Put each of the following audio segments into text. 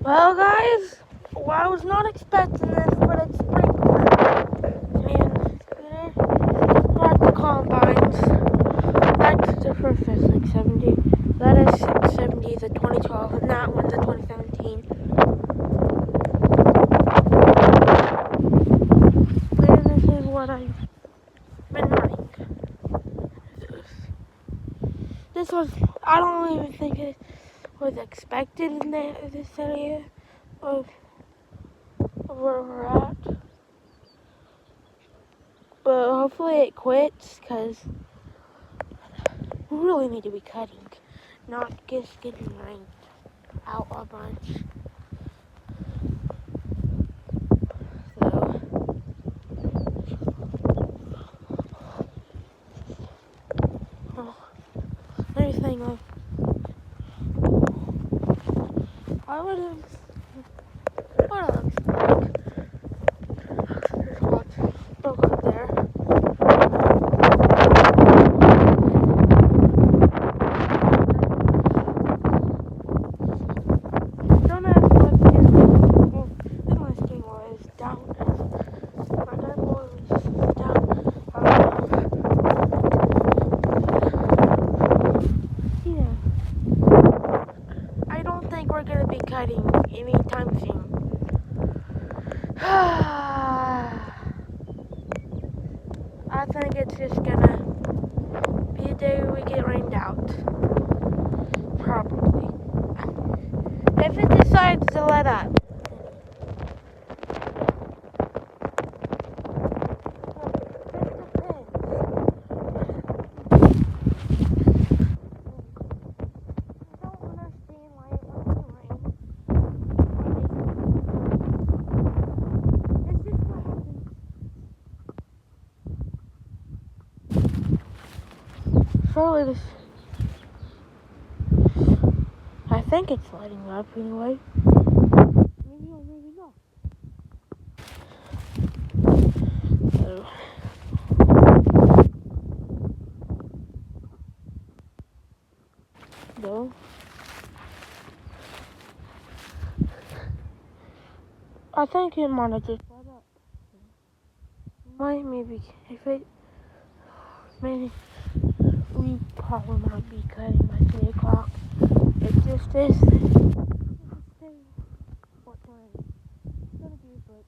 Well, guys, I was not expecting this, but it's sprinkler. And we're at the combines. That's the first is like 70. That is 670, the 2012, and that one's a 2017. And this is what I've been running. This was, I don't even think it was expected in this area of where we're at. But hopefully it quits, because we really need to be cutting, not just getting ranked out a bunch. So, anything I would have, what it looks like. There's lots broke up there. Don't ask what my skin was down. My dark boy was down. Yeah. I don't think we're gonna be cutting anytime soon. I think it's just gonna be a day we get rained out. Probably. If it decides to let up. Surely this, I think it's lighting up anyway. Maybe or maybe not. So, no. I think it might have just let up. Maybe if it, maybe we probably might be cutting by 3 o'clock. It's just this. What time? It's gonna be, but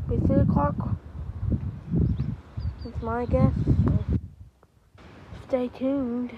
by 3 o'clock. It's my guess. So stay tuned.